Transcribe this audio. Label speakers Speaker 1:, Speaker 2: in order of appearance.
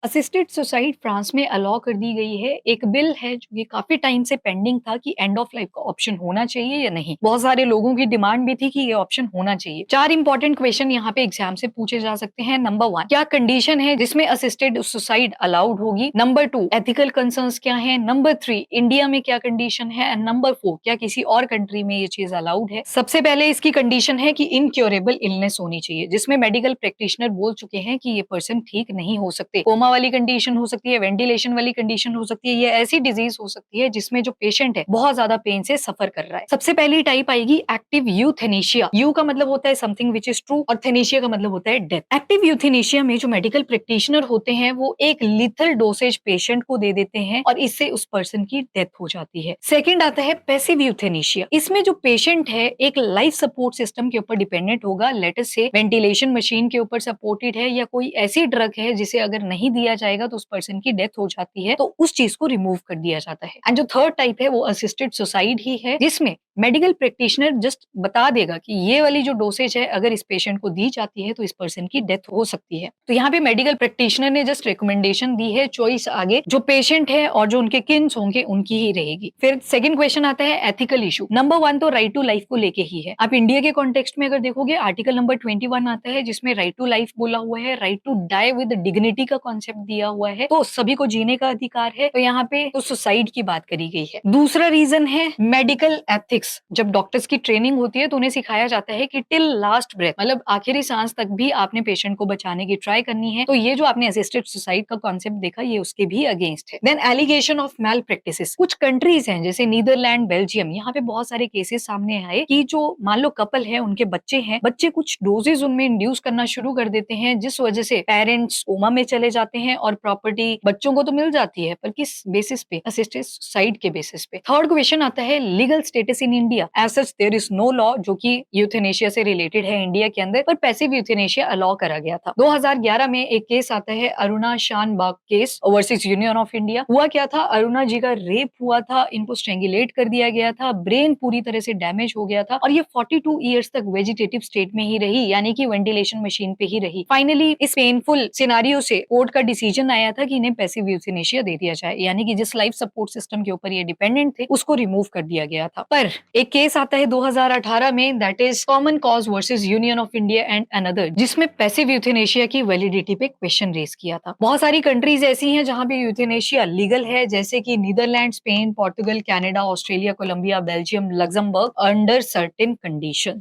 Speaker 1: Assisted suicide France में allow कर दी गई है। एक बिल है जो कि काफ़ी टाइम से पेंडिंग था कि एंड ऑफ लाइफ का ऑप्शन होना चाहिए या नहीं। बहुत सारे लोगों की डिमांड भी थी कि ये ऑप्शन होना चाहिए। 4 इंपॉर्टेंट क्वेश्चन यहाँ पे एग्जाम से पूछे जा सकते हैं। नंबर 1, क्या कंडीशन है जिसमें असिस्टेड सुसाइड अलाउड होगी? नंबर 2, एथिकल कंसर्न्स क्या हैं? नंबर 3, इंडिया में क्या कंडीशन है? एंड नंबर 4, क्या किसी और कंट्री में ये चीज अलाउड है? सबसे पहले इसकी कंडीशन है कि इनक्योरेबल इलनेस होनी चाहिए, जिसमें मेडिकल प्रैक्टिशनर बोल चुके हैं कि ये पर्सन ठीक नहीं हो सकते। कोमा वाली कंडीशन हो सकती है, वेंटिलेशन वाली कंडीशन हो सकती है, ये ऐसी डिजीज हो सकती है जिसमें जो पेशेंट है बहुत ज्यादा पेन से सफर कर रहा है। सबसे पहली टाइप आएगी एक्टिव यूथेनेशिया। यू का मतलब होता है समथिंग विच इज ट्रू और थेनेशिया का मतलब होता है डेथ। एक्टिव यूथेनेशिया में जो मेडिकल प्रैक्टिशनर होते हैं वो एक लिथल डोसेज पेशेंट को दे देते हैं और इससे उस पर्सन की डेथ हो जाती है। सेकंड आता है पैसिव यूथेनेशिया। इसमें जो पेशेंट है एक लाइफ सपोर्ट सिस्टम के ऊपर डिपेंडेंट होगा, लेट्स से वेंटिलेशन मशीन के ऊपर सपोर्टेड है या कोई ऐसी ड्रग है जिसे अगर नहीं दिया जाएगा तो उस पर्सन की डेथ हो जाती है, तो उस चीज को रिमूव कर दिया जाता है। एंड जो थर्ड टाइप है वो असिस्टेड सुसाइड ही है, जिसमें मेडिकल प्रैक्टिशनर जस्ट बता देगा कि ये वाली जो डोसेज है अगर इस पेशेंट को दी जाती है तो इस पर्सन की डेथ हो सकती है। तो यहाँ पे मेडिकल प्रैक्टिशनर ने जस्ट रिकमेंडेशन दी है, चॉइस आगे जो पेशेंट है और जो उनके किन्स होंगे उनकी ही रहेगी। फिर सेकंड क्वेश्चन आता है एथिकल इशू। नंबर 1 तो राइट टू लाइफ को लेके ही है। आप इंडिया के कॉन्टेक्स्ट में अगर देखोगे आर्टिकल नंबर 21 आता है जिसमें राइट टू लाइफ बोला हुआ है, right to die with dignity का कॉन्सेप्ट दिया हुआ है, तो सभी को जीने का अधिकार है। तो यहाँ पे तो सुसाइड की बात करी गई है। दूसरा रीजन है मेडिकल एथिक्स। जब डॉक्टर्स की ट्रेनिंग होती है तो उन्हें सिखाया जाता है कि टिल लास्ट ब्रेथ, मतलब आखिरी सांस तक भी आपने पेशेंट को बचाने की ट्राई करनी है। तो ये जो आपने असिस्टेड सुसाइड का कॉन्सेप्ट देखा ये उसके भी अगेंस्ट है। Then allegation of malpractices. कुछ कंट्रीज हैं जैसे नीदरलैंड, बेल्जियम, यहाँ पे बहुत सारे केसेस सामने आए कि जो मान लो कपल है उनके बच्चे हैं, बच्चे कुछ डोजेज उनमें इंड्यूस करना शुरू कर देते हैं जिस वजह से पेरेंट्स कोमा में चले जाते हैं और प्रॉपर्टी बच्चों को तो मिल जाती है पर किस बेसिस पे? असिस्टेड सुसाइड के बेसिस पे। थर्ड क्वेश्चन आता है legal status in India. As such there is no law जो कि यूथेनेशिया से रिलेटेड है इंडिया के अंदर, पर पैसिव यूथेनेशिया अलाउ करा गया था। 2011 में एक केस आता है Aruna Shanbaug case versus Union of India. हुआ क्या था, अरुणा जी का रेप हुआ था, इनको स्ट्रेंगुलेट कर दिया गया था, ब्रेन पूरी तरह से डैमेज हो गया था और ये 42 ईयर्स तक वेजिटेटिव स्टेट में ही रही, यानी कि वेंटिलेशन मशीन पे ही रही। फाइनली इस पेनफुल सिनारियो से कोर्ट का डिसीजन आया था कि इन्हें पैसिव यूथेनेशिया दे दिया जाए, यानी कि जिस लाइफ सपोर्ट सिस्टम के ऊपर ये डिपेंडेंट थे उसको रिमूव कर दिया गया था। पर एक केस आता है 2018 में, that is common cause versus Union of India and another, जिसमें पैसिव यूथेनेशिया की वैलिडिटी पे क्वेश्चन रेज किया था। बहुत सारी कंट्रीज ऐसी हैं जहां पे यूथेनेशिया लीगल है, जैसे कि Netherlands, Spain, Portugal, Canada, Australia, Colombia, Belgium, Luxembourg, under certain condition.